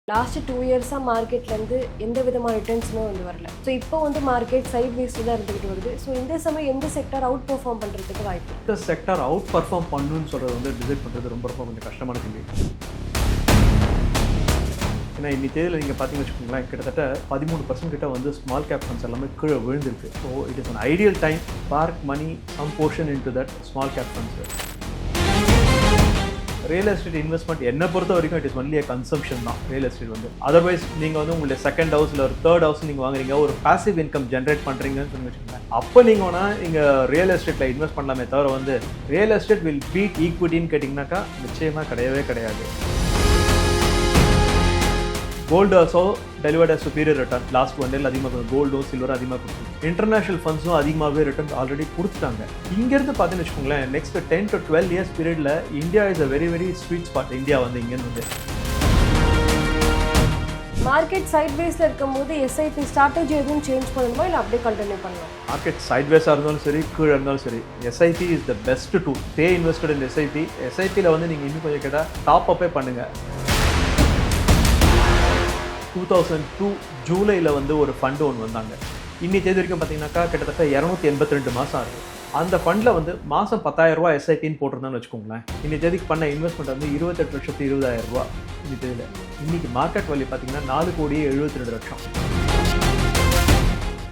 Last 2 இயர்ஸாக மார்க்கெட்லேருந்து எந்த விதமான ரிட்டர்ன்ஸுமே வரல. ஸோ இப்போ மார்க்கெட் சைட் வேஸில் தான் இருந்துகிட்டு வருது. ஸோ இந்த சமயம் எந்த செக்டார் அவுட் பெர்ஃபார்ம் பண்ணுறதுக்கு வாய்ப்பு? இந்த செக்டார் அவுட் பர்ஃபார்ம் பண்ணுன்னு சொல்கிறது டிசைட் பண்ணுறது ரொம்ப கொஞ்சம் கஷ்டமான கேள்வி. ஏன்னா இன்னைக்கு தேதியில் நீங்கள் பார்த்தீங்கன்னு வச்சுக்கோங்களேன், கிட்டத்தட்ட 13% கிட்ட ஸ்மால் கேப் ஃபண்ட்ஸ் எல்லாமே கீழே விழுந்திருக்கு. So it is an ideal time park money some portion into that small cap funds. Real estate investment என்னை பொறுத்த வரைக்கும் it is only a consumption தான் ரியல் எஸ்டேட் அதர்வைஸ் நீங்கள் உங்களுடைய செகண்ட் ஹவுஸ் இல்லை ஒரு தேர்ட் ஹவுஸ் நீங்கள் வாங்குறீங்க, ஒரு பாசிவ் இன்கம் ஜென்ரேட் பண்ணுறீங்கன்னு சொல்லி வச்சுக்கோங்க. அப்போ நீங்கள் வேணால் நீங்கள் ரியல் எஸ்டேட்டில் இன்வெஸ்ட் பண்ணலாமே தவிர ரியல் எஸ்டேட் வில் பீட் ஈக்விட்டின்னு கேட்டிங்கனாக்கா நிச்சயமாக கிடையவே கிடையாது. கோல்டு ஆல்சோ டெலிவர்ட் அ சுப்பீரியர் ரிட்டர்ன். லாஸ்ட் 1 இயர்ல அதிகமாக கோல்டும் சில்வரும் அதிகமாக கொடுத்து இன்டர்நேஷனல் ஃபண்ட்ஸும் அதிகமாகவே ரிட்டர்ன் ஆல்ரெடி கொடுத்துட்டாங்க. இங்கேருந்து பார்த்தீங்கன்னு வச்சுக்கோங்களேன், நெக்ஸ்ட் 10 to 12 இயர்ஸ் பீரியடில் India is a very very sweet spot. India இங்கேருந்து மார்க்கெட் சைட் வேஸில் இருக்கும்போது எஸ்ஐபி ஸ்ட்ராட்டஜி எதுவும் சேஞ்ச் பண்ணணுமா இல்லை அப்படியே கண்டினியூ பண்ணலாம்? மார்க்கெட் சைட் வேஸாக இருந்தாலும் சரி, கீழே இருந்தாலும் சரி, SIP is the best tool. Stay invested in SIP. எஸ்ஐபியில் நீங்கள் இன்னும் கொஞ்சம் கேட்டால் டாப் அப்பே பண்ணுங்கள். 2002 ஜூலையில் ஒரு ஃபண்டு ஒன்று வந்தாங்க. இன்னைக்கு தேதி வரைக்கும் பார்த்தீங்கன்னாக்கா கிட்டத்தட்ட 282 மாதம் ஆகுது. அந்த ஃபண்டில் மாதம் 10,000 ரூபா எஸ்ஐபின்னு போட்டிருந்தான்னு வச்சுக்கோங்களேன். இன்னைக்கு தேதிக்கு பண்ண இன்வெஸ்ட்மெண்ட் 28,20,000 ரூபா. இன்னைக்கு தேதியில் இன்னைக்கு மார்க்கெட் வேல்யூ பார்த்தீங்கன்னா 4,72,00,000.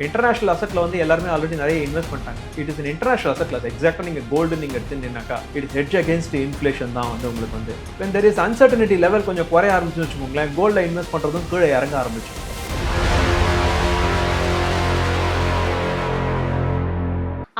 இன்டர்நேஷனல் அசெட்டில் எல்லாருமே ஆல்ரெடி நிறைய இன்வெஸ்ட் பண்ணிட்டாங்க. It is international asset class. எக்ஸாக்டாக நீங்கள் கோல்டு நீங்கள் எடுத்துட்டீங்கன்னாக்கா it is hedge against inflation தான் உங்களுக்கு when there is uncertainty லெவல் கொஞ்சம் குறைய ஆரம்பிச்சுன்னு வச்சுக்கோங்களேன், கோல்டில் இன்வெஸ்ட் பண்ணுறதும் கீழே இறங்க ஆரம்பிச்சு.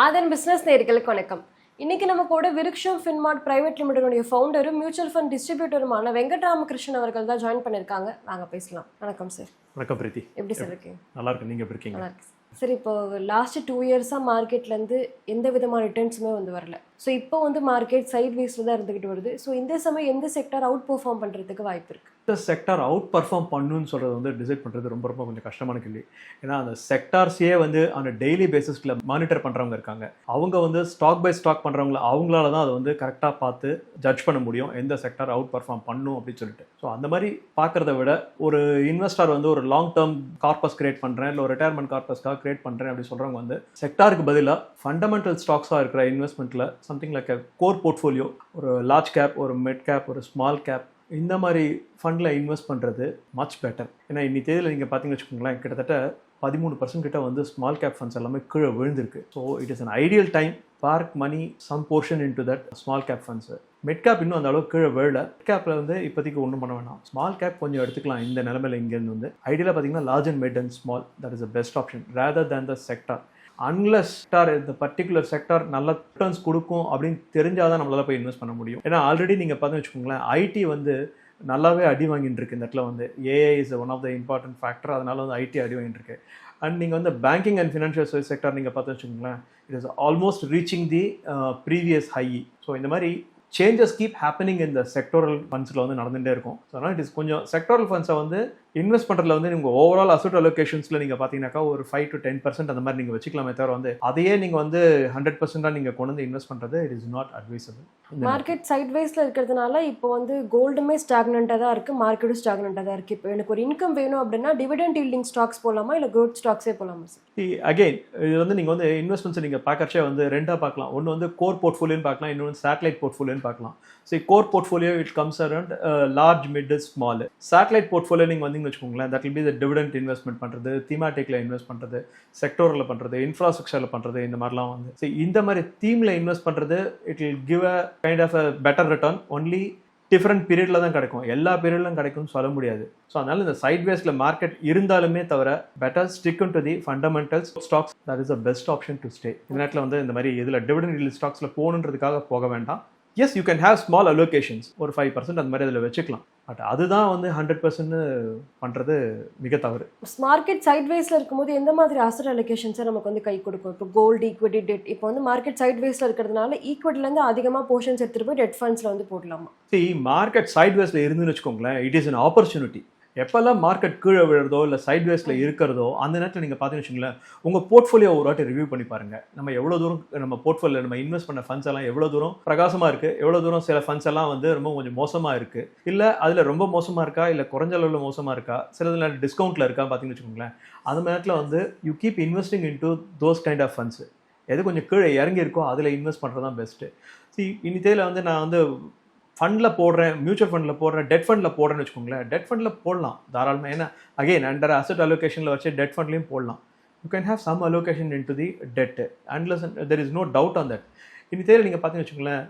ஆதன் பிஸ்னஸ் நேயர்களுக்கு வணக்கம். இன்னைக்கு நம்ம கூட விருக்ஷம் ஃபின்மார்ட் private limited ஃபவுண்டரும் mutual fund டிஸ்ட்ரிபியூட்டருமான Venkataramakrishnan அவர்கள் தான் ஜாயின் பண்ணியிருக்காங்க. வாங்க பேசலாம். வணக்கம் சார். வணக்கம் பிரீத்தி. எப்படி சார் இருக்கீங்க? நல்லா இருக்கு. நீங்கள் எப்படி இருக்கீங்க? நல்லா இருக்கு சார். இப்போ லாஸ்ட் 2 இயர்ஸாக மார்க்கெட்லேருந்து எந்த விதமான ரிட்டர்ன்ஸுமே வரல. ஸோ இப்போ மார்க்கெட் சைட் வேஸில் தான் இருந்துகிட்டு வருது. ஸோ இந்த சமயம் எந்த செக்டார் அவுட் பெர்ஃபார்ம் பண்ணுறதுக்கு வாய்ப்பு இருக்குது? இந்த செக்டார் அவுட் பர்ஃபார்ம் பண்ணுன்னு சொல்கிறது டிசைட் பண்ணுறது ரொம்ப கொஞ்சம் கஷ்டமான கேள்வி. ஏன்னா அந்த செக்டார்ஸையே அந்த டெய்லி பேசிஸில் மானிட்டர் பண்ணுறவங்க இருக்காங்க. அவங்க ஸ்டாக் பை ஸ்டாக் பண்ணுறவங்கள அவங்களால தான் அதை கரெக்டாக பார்த்து ஜட்ஜ் பண்ண முடியும் எந்த செக்டார் அவுட் பர்ஃபார்ம் பண்ணும் அப்படின்னு சொல்லிட்டு. ஸோ அந்த மாதிரி பார்க்குறத விட ஒரு இன்வெஸ்டர் ஒரு லாங் டேர்ம் கார்பஸ் கிரியேட் பண்ணுறேன், இல்லை ஒரு ரிட்டையர்மெண்ட் கார்பஸ்க்காக கிரியேட் பண்ணுறேன் அப்படி சொல்கிறவங்க செக்டாருக்கு பதிலாக ஃபண்டமெண்டல் ஸ்டாக்ஸாக இருக்கிற இன்வெஸ்ட்மெண்ட்டில் சம்திங் லைக் கோர் போர்ட்ஃபோலியோ, ஒரு லார்ஜ் கேப், ஒரு மிட் கேப், ஒரு ஸ்மால் கேப், இந்த மாதிரி ஃபண்டில் இன்வெஸ்ட் பண்ணுறது மச் பெட்டர். ஏன்னா இன்னைக்கு தேதியில் நீங்கள் பார்த்தீங்கன்னு வச்சுக்கோங்களேன், கிட்டத்தட்ட 13% கிட்ட ஸ்மால் கேப் ஃபண்ட்ஸ் எல்லாமே கீழே விழுந்திருக்கு. So it is an ideal time park money some portion into that small cap funds. Mid cap இன்னும் அந்த அளவுக்கு கீழே விழல. மிட் கேப்பில் இப்போதைக்கு ஒன்றும் பண்ண வேணாம். ஸ்மால் கேப் கொஞ்சம் எடுத்துக்கலாம் இந்த நிலைமையில். இங்கேருந்து ஐடியலாக பார்த்தீங்கன்னா large and mid and small, that is the best option rather than the sector. Unless இந்த பர்டிகுலர் செக்டார் நல்ல ரிட்டர்ன்ஸ் கொடுக்கும் அப்படின்னு தெரிஞ்சால் தான் நம்மளால போய் இன்வெஸ்ட் பண்ண முடியும். ஏன்னா ஆல்ரெடி நீங்கள் பார்த்தீங்கன்னு வச்சுக்கோங்களேன், ஐடி நல்லாவே அடி வாங்கிட்டு இருக்கு. இந்த இடத்துல AI is one of the important factor. அதனால ஐடி அடி வாங்கிட்டு இருக்கு. அண்ட் நீங்கள் banking and financial service sector நீங்கள் பார்த்து வச்சுக்கோங்களேன், it is almost reaching the previous high. So இந்த மாதிரி சேஞ்சஸ் கீப் ஹேப்பனிங் இந்த செக்டோரல் ஃபண்ட்ஸில் நடந்துகிட்டே இருக்கும். ஸோ அதனால் இட் இஸ் கொஞ்சம் செக்டோரல் ஃபண்ட்ஸை இன்வெஸ்ட் பண்ணுறதுல நீங்கள் ஓவரால் அசட் அலோகேஷன்ஸில் நீங்கள் பார்த்தீங்கன்னாக்கா ஒரு 5 to 10% அந்த மாதிரி நீங்கள் வச்சுக்கலாமே தவிர அதையே நீங்கள் 100% நீங்கள் கொண்டு இன்வெஸ்ட் பண்ணுறது it is not advisable. Market side வைஸில் இருக்கிறதுனால இப்போ கோல்டுமே ஸ்டாக்னண்ட்டாக தான் இருக்குது, மார்க்கெட்டும் ஸ்டாக்னண்ட்டாக தான் இருக்குது. இப்போ எனக்கு ஒரு இன்கம் வேணும் அப்படின்னா டிவிடெண்ட் ஈல்டிங் ஸ்டாக்ஸ் போகலாமா இல்லை growth ஸ்டாக்ஸே போகலாமா சார்? அகெயின் இது நீங்கள் இன்வெஸ்ட்மெண்ட்ஸை நீங்கள் பார்க்கறச்சே ரெண்டாக பார்க்கலாம். ஒன்று கோர் போர்ட்ஃபோலியோன்னு பார்க்கலாம், இன்னொன்று சேட்டலைட் போர்ட்ஃபோலியோன்னு பார்க்கலாம். So core portfolio it comes around large mid small. Satellite portfolio நீங்கள் வச்சுக்கோங்களேன், that will be the dividend investment பண்ணுறது, தீமாட்டிக்கில் இன்வெஸ்ட் பண்ணுறது, செக்டோரில் பண்ணுறது, இன்ஃப்ராஸ்ட்ரக்சரில் பண்ணுறது, இந்த மாதிரிலாம் ஸோ இந்த மாதிரி தீமில் இன்வெஸ்ட் பண்ணுறது it will give a kind of a better return. Only different பீரியடில் தான் கிடைக்கும், எல்லா பீரியட்லும் கிடைக்கும்னு சொல்ல முடியாது. ஸோ அதனால இந்த சைட் வேஸில் மார்க்கெட் இருந்தாலுமே தவிர better stick to the fundamentals stocks. That is the best option to stay. இந்த நேரத்தில் இந்த மாதிரி இதில் டிவிடெண்ட் ஸ்டாக்ஸில் போகணுன்றதுக்காக போக வேண்டாம். Yes, you can have small allocations, ஒரு 5% அந்த மாதிரி அதில் வச்சுக்கலாம். பட் அதுதான் 100% பண்ணுறது மிக தவறு. மார்க்கெட் சைட் வேஸில் இருக்கும்போது எந்த மாதிரி அசட் அலோகேஷன்ஸை நமக்கு கை கொடுக்கும்? இப்போ கோல்டு, ஈக்விட்டி, டெட். இப்போ மார்க்கெட் சைட் வேஸில் இருக்கிறதுனால ஈக்விட்டிலேருந்து அதிகமாக போர்ஷன்ஸ் எடுத்துகிட்டு போய் டெட் ஃபண்ட்ஸில் போடலாமா? மார்க்கெட் சைட் வேஸில் இருந்துன்னு வச்சுக்கோங்களேன், இட் இஸ் அன் ஆப்பர்ச்சுனிட்டி. எப்பெல்லாம் மார்க்கெட் கீழே விழுறதோ இல்லை சைட்வேஸில் இருக்கிறதோ அந்த நேரத்தில் நீங்கள் பார்த்தீங்கன்னு வச்சுங்களேன் உங்கள் போர்ட்ஃபோலியோ ஒரு வாட்டி ரிவ்யூ பண்ணி பாருங்கள். நம்ம எவ்வளோ தூரம் நம்ம போர்ட்ஃபோலியோ நம்ம இன்வெஸ்ட் பண்ண ஃபண்ட்ஸ் எல்லாம் எவ்வளோ தூரம் பிரகாசமாக இருக்குது, எவ்வளோ தூரம் சில ஃபண்ட்ஸ் எல்லாம் வந்து ரொம்ப கொஞ்சம் மோசமாக இருக்குது, இல்லை அதில் ரொம்ப மோசமாக இருக்கா இல்லை குறைஞ்ச அளவில் மோசமாக இருக்கா, சிலதில் டிஸ்கவுண்ட்டில் இருக்கா பார்த்தீங்கன்னு வச்சுக்கோங்களேன். அந்த நேரத்தில் வந்து you keep investing into those kind of funds. எது கொஞ்சம் கீழே இறங்கி இருக்கோ அதில் இன்வெஸ்ட் பண்ணுறது தான் பெஸ்ட்டு. இன்னித்தையில் வந்து நான் வந்து ஃபண்டில் போடுறேன், மியூச்சுவல் ஃபண்டில் போடுறேன், டெட் ஃபண்டில் போடுறேன்னு வச்சுக்கோங்களேன். டெட் ஃபண்டில் போடலாம் தாராளமாக. ஏன்னா அகைன் அண்டர் அசெட் அலோகேஷனில் வச்சு டெட் ஃபண்ட்லையும் போடலாம். You can have some allocation into the debt unless there is no doubt on that. இன்னித்தையில் நீங்கள் பார்த்தீங்கன்னு வச்சுக்கோங்களேன்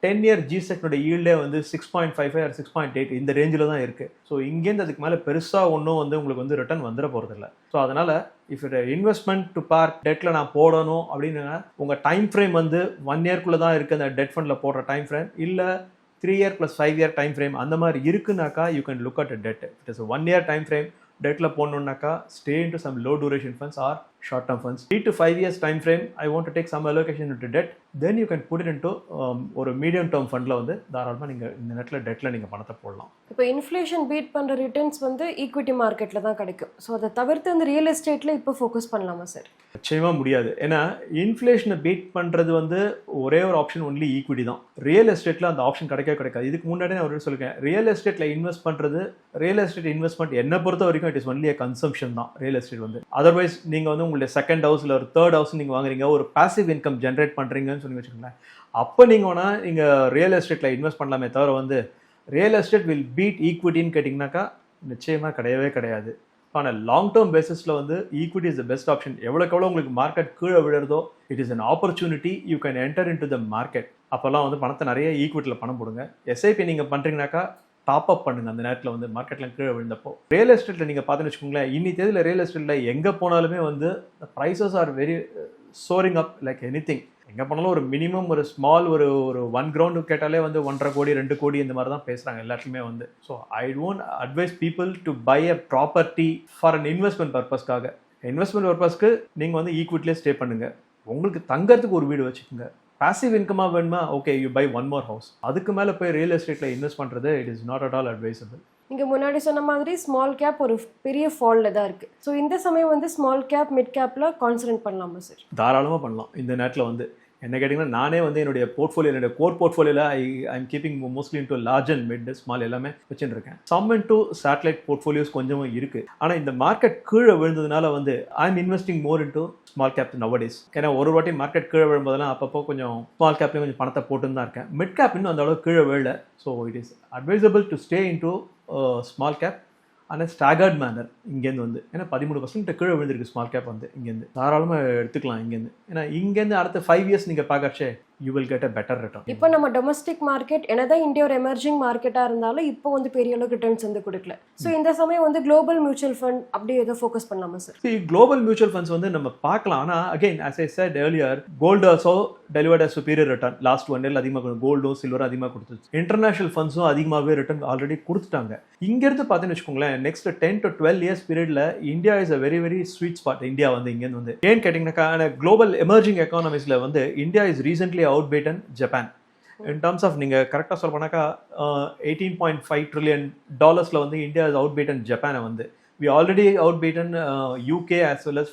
10-year G-Secனோட ஈல்டே வந்து 6.55 or 6.8 இந்த ரேஞ்சில் தான் இருக்குது. ஸோ இங்கேருந்து அதுக்கு மேலே பெருசாக ஒன்றும் வந்து உங்களுக்கு வந்து ரிட்டர்ன் வந்துட போகிறதில்ல. ஸோ அதனால் இஃப் இன்வெஸ்ட்மெண்ட் டு பார்க் டெட்டில் நான் போடணும் அப்படின்னு உங்கள் டைம் ஃப்ரேம் வந்து 1 yearக்குள்ளே தான் இருக்குது அந்த டெட் ஃபண்டில் போடுற டைம் ஃப்ரேம், இல்லை 3 year + 5 year டைம் ஃப்ரேம் அந்த மாதிரி இருக்குனாக்கா you can look at debt. It is 1 year time frame டெட்டில் போடணுன்னாக்கா stay into some low duration funds or short term funds. 3 to 5 years time frame I want to take some allocation into debt, then you can put it into ஒரு medium term ஃபண்டில் வந்து தாராளமாக நீங்கள் இந்த நேரத்தில் டெட்டில் நீங்கள் பணத்தை போடலாம். இப்போ இன்ஃப்ளேஷன் பீட் பண்ணுற ரிட்டர்ன்ஸ் வந்து ஈக்விட்டி மார்க்கெட்டில் தான் கிடைக்கும். ஸோ அதை தவிர்த்து அந்த ரியல் எஸ்டேட்டில் இப்போ ஃபோக்கஸ் பண்ணலாமா சார்? நிச்சயமாக முடியாது. ஏன்னா இன்ஃப்ளேஷனை பீட் பண்ணுறது வந்து ஒரே ஒரு ஆப்ஷன் ஒன்லி ஈக்விட்டி தான். ரியல் எஸ்டேட்டில் அந்த ஆப்ஷன் கிடைக்காது. இதுக்கு முன்னாடி நான் ஒரு சொல்லிருக்கேன், ரியல் எஸ்டேட்டில் இன்வெஸ்ட் பண்ணுறது, ரியல் எஸ்டேட் இன்வெஸ்ட்மெண்ட் என்னை பொறுத்த வரைக்கும் இட் இஸ் ஒன்லி கன்சம்ஷன் தான் ரியல் எஸ்டேட் வந்து. அதர்வைஸ் நீங்கள் வந்து உங்களுடைய செகண்ட் ஹவுஸ் இல்லை ஒரு தேர்ட் ஹவுஸ் நீங்கள் வாங்குறீங்க, ஒரு பாசிவ் இன்கம் ஜென்ரேட் பண்ணுறீங்கன்னு சொல்லி வச்சுக்கோங்களேன், அப்போ நீங்கள் வேணால் நீங்கள் ரியல் எஸ்டேட்டில் இன்வெஸ்ட் பண்ணலாமே தவிர வந்து ரியல் எஸ்டேட் வில் பீட் ஈக்விட்டின்னு கேட்டிங்கனாக்கா நிச்சயமாக கிடையாது. ஆனால் லாங் டேர்ம் பேசிஸில் வந்து equity is the best option. எவ்வளோக்கு எவ்வளோ உங்களுக்கு மார்க்கெட் கீழே விழுறதோ it is an opportunity, you can enter into the market. அப்போல்லாம் வந்து பணத்தை நிறைய ஈக்விட்டியில் பணம் போடுங்க. எஸ்ஐபி நீங்கள் பண்ணுறீங்கனாக்கா டாப் அப் பண்ணுங்க அந்த நேரத்தில் வந்து மார்க்கெட்டில் கீழே விழுந்தப்போ. ரியல் எஸ்டேட்டில் நீங்கள் பார்த்துன்னு வச்சுக்கோங்களேன், இன்னி தேதியில் ரியல் எஸ்டேட்டில் எங்கே போனாலுமே வந்து prices are very soaring up like anything. எங்கே போனாலும் ஒரு மினிமம் ஒரு ஸ்மால் ஒரு 1 ground கேட்டாலே வந்து 1.5 கோடி 2 கோடி இந்த மாதிரி தான் பேசுகிறாங்க எல்லாத்துலேயுமே வந்து. So I don't advise people to buy a property for an investment பர்பஸ்க்காக. இன்வெஸ்ட்மெண்ட் பர்பஸ்க்கு நீங்கள் வந்து ஈக்விட்டிலே ஸ்டே பண்ணுங்கள். உங்களுக்கு தங்கறதுக்கு ஒரு வீடு வச்சுக்கோங்க. பாசிவ் இன்கமாக வேணுமா, okay you buy 1 more house. அதுக்கு மேலே போய் ரியல் எஸ்டேட்டில் இன்வெஸ்ட் பண்ணுறது it is not at all advisable. நீங்கள் முன்னாடி சொன்ன மாதிரி ஸ்மால் கேப் ஒரு பெரிய ஃபாலில் தான் இருக்குது. ஸோ இந்த சமயம் வந்து ஸ்மால் கேப் மிட் கேப்பில் கான்சன்ட்ரேட் பண்ணலாமா சார்? தாராளமாக பண்ணலாம். இந்த நேரத்தில் வந்து என்ன கேட்டிங்கன்னா, நானே வந்து என்னுடைய போர்ட்ஃபோலியோ, என்னுடைய கோர் போர்ட்ஃபோலியோவில் I'm keeping mostly into large and mid small எல்லாமே வச்சுட்டு இருக்கேன். சம் இன்டு சேட்டலைட் போர்ட்ஃபோலியோஸ் கொஞ்சமும் இருக்குது. ஆனால் இந்த மார்க்கெட் கீழே விழுந்ததுனால வந்து I'm investing more into small gap nowadays. ஏன்னா ஒரு வாட்டி மார்க்கெட் கீழே விழும்போதெல்லாம் அப்பப்போ கொஞ்சம் ஸ்மால் கேப்லேயும் கொஞ்சம் பணத்தை போட்டுன்னு தான் இருக்கேன். மிட் கேப் இன்னும் அந்த அளவுக்கு கீழே விழல. So it is advisable to stay into small cap ஆனால் ஸ்டாகர்ட் மேனர் இங்கேருந்து வந்து. ஏன்னா 13% கீழே விழுந்திருக்கு ஸ்மால் கேப் வந்து. இங்கேருந்து தாராளமாக எடுத்துக்கலாம் இங்கேருந்து. ஏன்னா இங்கேருந்து அடுத்த 5 years நீங்கள் பார்க்கறச்சே you will get a better return. இப்போ நம்ம டொமஸ்டிக் மார்க்கெட் என்னதான் இந்தியா ஒரு எமர்ஜிங் மார்க்கெட்டாக இருந்தாலும் இப்போ வந்து பெரிய அளவுக்கு ரிட்டர்ன்ஸ் வந்து கொடுக்கல. ஸோ இந்த சமயம் வந்து குளோபல் மியூச்சுவல் ஃபண்ட் அப்படி ஏதோ ஃபோக்கஸ் பண்ணலாமா சார்? குளோபல் மியூச்சுவல் ஃபண்ட்ஸ் வந்து நம்ம பார்க்கலாம். ஆனால் again as I said earlier, gold also delivered a superior return. Last 1 year அதிகமாக கோல்டும் சில்வரும் அதிகமாக கொடுத்துச்சு. இன்டர்நேஷனல் ஃபண்ட்ஸும் அதிகமாகவே ரிட்டர்ன் ஆல்ரெடி கொடுத்துட்டாங்க. இங்கேருந்து பார்த்தீங்கன்னு வச்சுக்கோங்களேன், நெக்ஸ்ட் 10 to 12 years பீரியடில் India is a very very sweet spot. India வந்து இங்கேருந்து வந்து ஏன்னு கேட்டிங்கன்னாக்கா குளோபல் எமர்ஜிங் எக்கானமிஸில் வந்து India is recently outbeaten Japan. In terms of நீங்கள் கரெக்டாக சொல்ல போனாக்கா $18.5 trillion வந்து இந்தியா இஸ் outbeaten ஜப்பானை வந்து. we already outbeaten UK as well as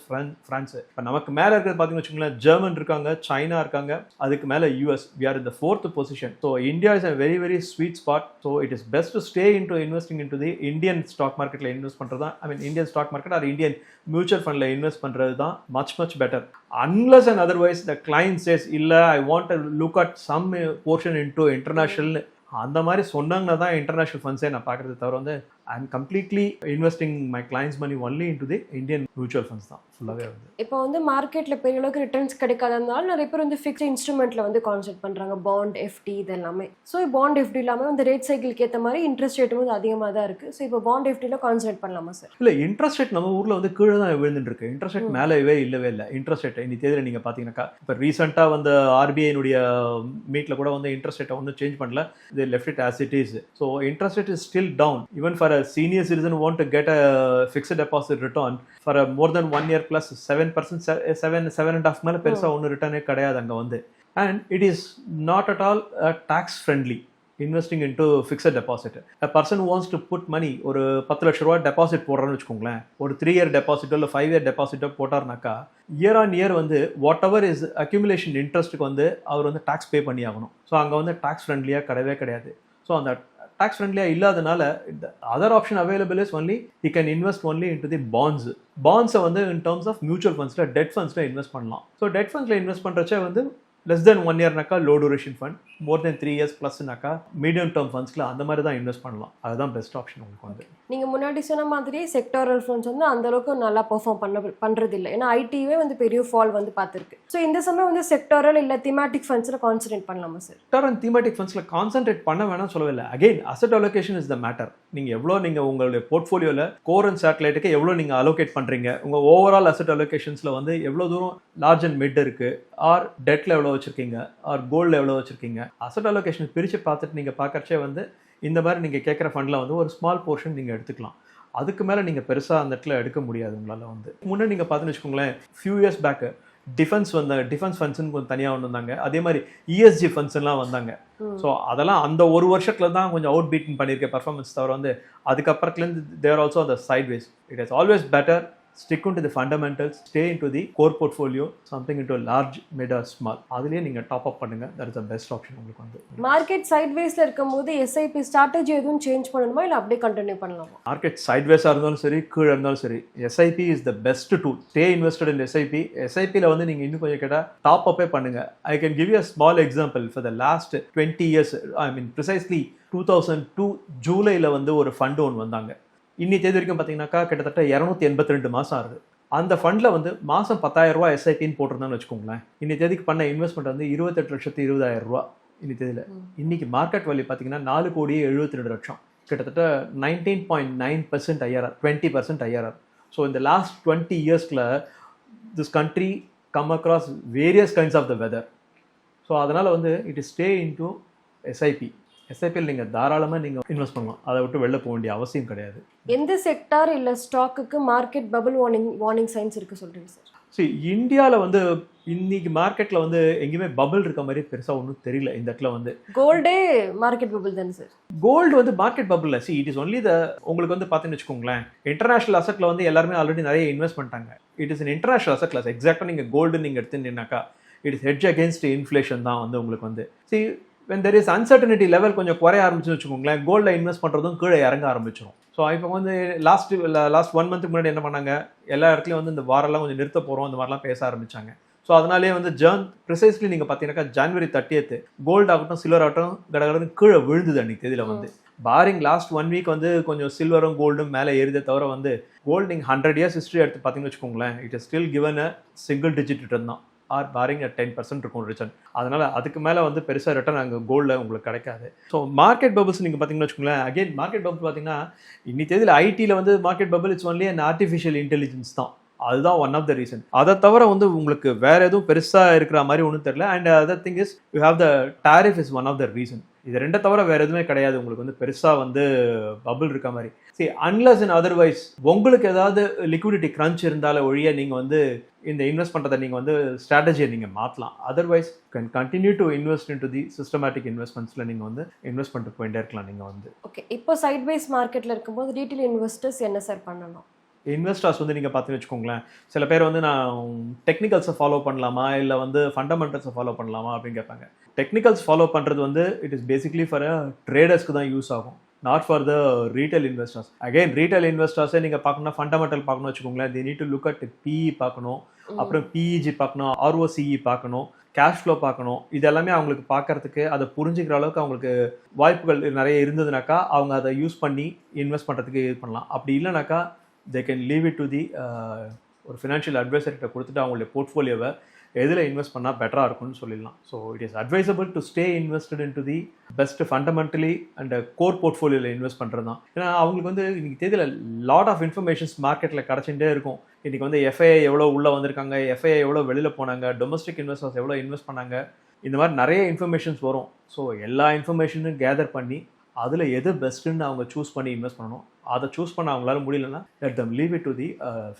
France. இப்போ நமக்கு மேலே இருக்கிறது பார்த்தீங்கன்னு வச்சுக்கோங்களேன், ஜெர்மன் இருக்காங்க, சைனா இருக்காங்க, அதுக்கு மேலே US. we are in the 4th position. So India is a very very sweet spot. So it is best to stay into investing into the Indian stock marketல இன்வெஸ்ட் பண்ணுறது தான், I mean Indian stock market or Indian mutual fundல invest பண்ணுறது தான் much better. Unless and otherwise the client says இல்லை I want to look at some portion into international, அந்த மாதிரி சொன்னாங்கன்னா தான் இன்டர்நேஷனல் ஃபண்ட்ஸே நான் பார்க்குறது தவிர வந்து I am completely investing my clients money only into the Indian mutual funds தான் ஃபுல்லாகவே வந்து. இப்போ வந்து மார்க்கெட்டில் பெரிய அளவுக்கு ரிட்டர்ன்ஸ் கிடைக்காதனால நிறைய பேர் வந்து ஃபிக்ஸ்ட் இன்ஸ்ட்ருமெண்ட்டில் வந்து கான்சென்ட்ரேட் பண்ணுறாங்க, பாண்ட் எஃப்டி இது எல்லாமே. ஸோ பாண்ட் எஃப்டி இல்லாமல் இந்த ரேட் சைக்கிளுக்கு ஏற்ற மாதிரி இன்ட்ரெஸ்ட் ரேட்டும் வந்து அதிகமாக தான் இருக்குது. ஸோ இப்போ பாண்ட் எஃப்டியில் கான்சென்ட்ரேட் பண்ணலாமா சார்? இல்லை, இன்ட்ரெஸ்ட் ரேட் நம்ம ஊரில் வந்து கீழே தான் விழுந்துட்டு இருக்கு. இன்ட்ரெஸ்ட் ரேட் மேலேவே இல்லவே இல்லை. இன்ட்ரெஸ்ட் ரேட் இன்னி தேதியில் நீங்கள் பார்த்தீங்கன்னாக்கா இப்போ ரீசெண்டாக வந்து ஆர்பிஐனுடைய மீட்டில் கூட வந்து இன்ட்ரெஸ்ட் ரேட்டை ஒன்றும் சேஞ்ச் பண்ணல. இது left it as it is. So interest rate is still down. Even for a senior citizen want to get a fixed deposit return for a more than 1 year plus 7%, 7.5 மேலே பெருசாக ஒன்று ரிட்டர்னே கிடையாது அங்கே வந்து. And it is not at all tax friendly. Investing into fixed deposit. a person who wants to put money ஒரு 10 லட்ச ரூபா deposit போடுறான்னு வச்சுக்கோங்களேன், ஒரு 3 இயர் டெபாசிட்டோ இல்லை 5 இயர் டெபாசிட்டோ போட்டார்னாக்கா இயர் ஆன் இயர் வந்து வாட் எவர் இஸ் அக்யூமுலேஷன் இன்ட்ரெஸ்ட்டுக்கு வந்து அவர் வந்து டேக்ஸ் பே பண்ணி ஆகணும். ஸோ அங்கே வந்து டேக்ஸ் ஃப்ரெண்ட்லியாக கிடையவே கிடையாது. ஸோ அந்த டேக்ஸ் ஃப்ரெண்ட்லியாக இல்லாதனால other option available is only he can invest only into the பாண்ட்ஸை வந்து இன் டர்ம்ஸ் ஆஃப் மியூச்சுவல் ஃபண்ட்ஸில் டெட் ஃபண்ட்ஸில் இன்வெஸ்ட் பண்ணலாம். ஸோ டெட் ஃபண்ட்ஸில் இன்வெஸ்ட் பண்ணுறச்சே வந்து less than 1 yearனாக்கா low duration fund, more then 3 years ப்ளஸ்னாக்கா மீடியம் டேர்ம் ஃபண்ட்ஸில் அந்த மாதிரி தான் இன்வெஸ்ட் பண்ணலாம். அதுதான் பெஸ்ட் ஆப்ஷன் உங்களுக்கு வந்து. நீங்கள் முன்னாடி சொன்ன மாதிரி செக்டாரல் ஃபண்ட்ஸ் வந்து அந்த அளவுக்கு நல்லா பெர்ஃபார்ம் பண்ணுறது இல்லை. ஏன்னா ஐடிவே வந்து பெரிய ஃபால் வந்து பார்த்துருக்கு. ஸோ இந்த சமயம் வந்து செக்டாரல் இல்லை திமேட்டிக் ஃபண்ட்ஸில் கான்சன்ட்ரேட் பண்ணலாமா சார்? செக்டார் அண்ட் தீமேட்டிக் ஃபண்ட்ஸில் கான்சன்ட்ரேட் பண்ண வேணாம் சொல்லவில்லை. Again asset allocation is the matter. நீங்கள் எவ்வளோ நீங்கள் உங்களுடைய போர்ட்ஃபோலியோவில் கோர் அண்ட் சேட்டலைட்டுக்கு எவ்வளோ நீங்கள் அலோகேட் பண்ணுறீங்க, உங்கள் ஓவரால் அசெட் அலோகேஷன்ஸில் வந்து எவ்வளோ தூரம் லார்ஜ் அண்ட் மிட் இருக்குது, ஆர் டெட்டில் எவ்வளோ வச்சுருக்கீங்க, ஆர் கோல்டில் எவ்வளோ வச்சுருக்கீங்க, அசெட் அலோகேஷன் பிரித்து பார்த்துட்டு நீங்கள் பார்க்கறச்சே வந்து இந்த மாதிரி நீங்கள் கேட்குற ஃபண்டில் வந்து ஒரு ஸ்மால் போர்ஷன் நீங்கள் எடுத்துக்கலாம். அதுக்கு மேலே நீங்கள் பெருசாக அந்த இடத்துல எடுக்க முடியாது உங்களால் வந்து. முன்னே நீங்கள் பார்த்துன்னு வச்சுக்கோங்களேன், ஃபியூ இயர்ஸ் பேக்கு டிஃபென்ஸ் ஃபண்ட்ஸ்னு கொஞ்சம் தனியாக ஒன்று வந்தாங்க. அதே மாதிரி இஎஸ்ஜி ஃபண்ட்ஸ்லாம் வந்தாங்க. ஸோ அதெல்லாம் அந்த ஒரு வருஷத்துல தான் கொஞ்சம் அவுட் பீட்டன் பண்ணியிருக்க பர்ஃபார்மன்ஸ் தவிர வந்து அதுக்கப்புறத்துலேருந்து there also the sideways. It is always better stick into the fundamentals, stay into the core portfolio, something into a large, mid or small. அதுலயே நீங்க டாப் அப் பண்ணுங்க. that is the best option உங்களுக்கு வந்து. Market சைட்வேஸ்ல இருக்கும்போது SIP strategy எதுவும் change பண்ணணுமா இல்லை அப்படியே கண்டினியூ பண்ணலாமா? மார்க்கெட் சைட்வேஸாக இருந்தாலும் சரி, கீழே இருந்தாலும் சரி, SIP is the best tool. Stay invested in SIP. எஸ்ஐபியில் வந்து நீங்கள் இன்னும் கொஞ்சம் கேட்டால் டாப் அப்பே பண்ணுங்க. I can give you a small example. For the last 20 years, I mean precisely 2002 ஜூலையில் வந்து ஒரு ஃபண்டு ஒன்று வந்தாங்க. இன்னி தேதி வரைக்கும் பார்த்தீங்கன்னாக்கா கிட்டத்தட்ட 282 மாதம் ஆகுது. அந்த ஃபண்டில் வந்து மாதம் 10,000 ரூபா எஸ்ஐபின்னு போட்டிருந்தான்னு வச்சுக்கோங்களேன். இன்னி தேதிக்கு பண்ண இன்வெஸ்ட்மெண்ட் வந்து 28,20,000 ரூபா இன்னி தேதியில். இன்னைக்கு மார்க்கெட் வேல்யூ பார்த்தீங்கன்னா 4,72,00,000, கிட்டத்தட்ட 19.9% IRR, 20% IRR. ஸோ இந்த லாஸ்ட் 20 yearsல this country come across various kinds of the weather. So அதனால் வந்து it is stay into SIP. எஸ்ஐபியில் நீங்கள் தாராளமாக நீங்கள் இன்வெஸ்ட் பண்ணலாம். அதை விட்டு வெளில போக வேண்டிய அவசியம் கிடையாது. எந்த செக்டார் இல்லை ஸ்டாக்குக்கு மார்க்கெட் பபிள் வார்னிங் சைன்ஸ் இருக்குது சொல்கிறீங்க சார்? சரி, இந்தியாவில் வந்து இன்னைக்கு மார்க்கெட்டில் வந்து எங்கேயுமே பபிள் இருக்க மாதிரி பெருசாக ஒன்றும் தெரியல. இந்த இடத்துல வந்து கோல்டே மார்க்கெட் பபிள் தானே சார்? கோல்டு வந்து மார்க்கெட் பபிள் இல்லை. இட் இஸ் ஒன்லி உங்களுக்கு வந்து பார்த்தீங்கன்னு வச்சுக்கோங்களேன், இன்டர்நேஷனல் அசெட்டில் வந்து எல்லாருமே ஆல்ரெடி நிறைய இன்வெஸ்ட் பண்ணிட்டாங்க. It is international asset class. எக்ஸாக்டாக நீங்கள் கோல்டு நீங்கள் எடுத்துட்டீங்கன்னாக்கா it is hedge against inflation தான் வந்து உங்களுக்கு வந்து. when there is uncertainty level கொஞ்சம் குறைய ஆரம்பிச்சுன்னு வச்சுக்கோங்களேன், கோல்டில் இன்வெஸ்ட் பண்ணுறதும் கீழே இறங்க ஆரம்பிச்சிடும். ஸோ இப்போ வந்து லாஸ்ட் 1 month முன்னாடி என்ன பண்ணாங்க, எல்லா இடத்துலையும் வந்து இந்த வாரெல்லாம் கொஞ்சம் நிறுத்த போகிறோம் அந்த மாதிரிலாம் பேச ஆரம்பிச்சாங்க. ஸோ அதனாலேயே வந்து ப்ரிசைஸ்லி நீங்கள் பார்த்தீங்கன்னாக்கா January 30th கோல்டு ஆகட்டும் சில்வர் ஆகட்டும் கடகடன்னு கீழே விழுந்துது அன்றைக்கி தேதியில் வந்து. பாரிங் லாஸ்ட் 1 week வந்து கொஞ்சம் சில்வரும் கோல்டும் மேலே ஏறிதே தவிர வந்து கோல்டு நீங்கள் 100 years ஹிஸ்ட்ரி எடுத்து பார்த்தீங்கன்னு வச்சுக்கோங்களேன், it is still given a single digit return தான், ஆர் பாரிங் 10% இருக்கும் ரிட்டர்ன். அதனால் அதுக்கு மேலே வந்து பெருசாக ரிட்டர்ன் அங்கே கோல்டில் உங்களுக்கு கிடைக்காது. ஸோ மார்க்கெட் பபிள்ஸ் நீங்கள் பார்த்தீங்கன்னு வச்சுக்கோங்களேன், அகெயின் மார்க்கெட் பபிள் பார்த்தீங்கன்னா இன்னி தேதியில் ஐடியில் வந்து market bubble it's only and artificial intelligence தான். அதுதான் ஒன் ஆஃப் த ரீசன். அதை தவிர வந்து உங்களுக்கு வேற எதுவும் பெருசாக இருக்கிற மாதிரி ஒன்றும் தெரியல. And other thing is you have the tariff is one of the reason. இது ரெண்டை தவிர வேற எதுவுமே கிடையாது உங்களுக்கு வந்து பெருசாக வந்து பபிள் இருக்க மாதிரி. சரி, அன்லஸ் அண்ட் அதர்வைஸ் உங்களுக்கு ஏதாவது லிக்விடிட்டி கிரன்ச் இருந்தால ஒழிய நீங்கள் வந்து இந்த இன்வெஸ்ட் பண்ணுறதை நீங்கள் வந்து ஸ்ட்ராட்டஜியை நீங்கள் மாற்றலாம். Otherwise can continue to invest into the systematic இன்வெஸ்ட்மெண்ட்ஸில் நீங்கள் வந்து இன்வெஸ்ட் பண்ணிட்டு போயிட்டே இருக்கலாம். நீங்கள் வந்து ஓகே, இப்போ சைட்வேஸ் மார்க்கெட்டில் இருக்கும்போது ரீட்டைல் இன்வெஸ்டர்ஸ் என்ன சார் பண்ணணும்? இன்வெஸ்டர்ஸ் வந்து நீங்கள் பார்த்துன்னு வச்சுக்கோங்களேன், சில பேர் வந்து நான் டெக்னிக்கல்ஸை ஃபாலோ பண்ணலாமா இல்லை வந்து ஃபண்டமெண்டல்ஸை ஃபாலோ பண்ணலாமா அப்படின்னு கேட்பாங்க. டெக்னிக்கல்ஸ் ஃபாலோ பண்ணுறது வந்து இட் இஸ் பேசிக்லி ஃபார் ட்ரேடர்ஸ்க்கு தான் யூஸ் ஆகும், not for the retail investors. Again retail இன்வெஸ்டர்ஸே நீங்கள் பார்க்கணும்னா ஃபண்டமெண்டல் பார்க்கணும் வச்சுக்கோங்களேன், the need to look at PE பார்க்கணும், அப்புறம் பிஇஜி பார்க்கணும், ஆர்ஓசிஇ பார்க்கணும், கேஷ் ஃப்ளோ பார்க்கணும். இது எல்லாமே அவங்களுக்கு பார்க்கறதுக்கு அதை புரிஞ்சுக்கிற அளவுக்கு அவங்களுக்கு வாய்ப்புகள் நிறைய இருந்ததுனாக்கா அவங்க அதை யூஸ் பண்ணி இன்வெஸ்ட் பண்ணுறதுக்கு இது பண்ணலாம். அப்படி இல்லைனாக்கா they can leave it to the ஒரு ஃபினான்ஷியல் அட்வைசர்கிட்ட கொடுத்துட்டு அவங்களுடைய போர்ட்ஃபோலியோவை எதில் இன்வெஸ்ட் பண்ணால் பெட்டராக இருக்கும்னு சொல்லிடலாம். So it is advisable to stay invested into the best fundamentally and core போர்ட்ஃபோலியோவில் இன்வெஸ்ட் பண்ணுறது தான். ஏன்னா அவங்களுக்கு வந்து இன்றைக்கி தேதியில் லாட் ஆஃப் இன்ஃபர்மேஷன்ஸ் மார்க்கெட்டில் கிடச்சிட்டே இருக்கும். இன்றைக்கி வந்து எஃப்ஐஐ எவ்வளோ உள்ளே வந்திருக்காங்க, எஃப்ஐஐ எவ்வளோ வெளியில் போனாங்க, டொமஸ்டிக் இன்வெஸ்டர்ஸ் எவ்வளோ இன்வெஸ்ட் பண்ணாங்க, இந்த மாதிரி நிறைய இன்ஃபர்மேஷன்ஸ் வரும். ஸோ எல்லா இன்ஃபர்மேஷனும் கேதர் பண்ணி அதில் எது பெஸ்ட்டுன்னு அவங்க சூஸ் பண்ணி இன்வெஸ்ட் பண்ணணும். அதை சூஸ் பண்ண அவங்களால முடியலன்னா let them leave it to the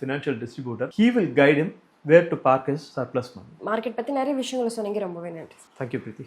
financial distributor. He will guide him where to park his surplus money. Market பற்றி நிறைய விஷயங்களை சொன்னீங்க, ரொம்பவே நன்றி. Thank you, Preeti.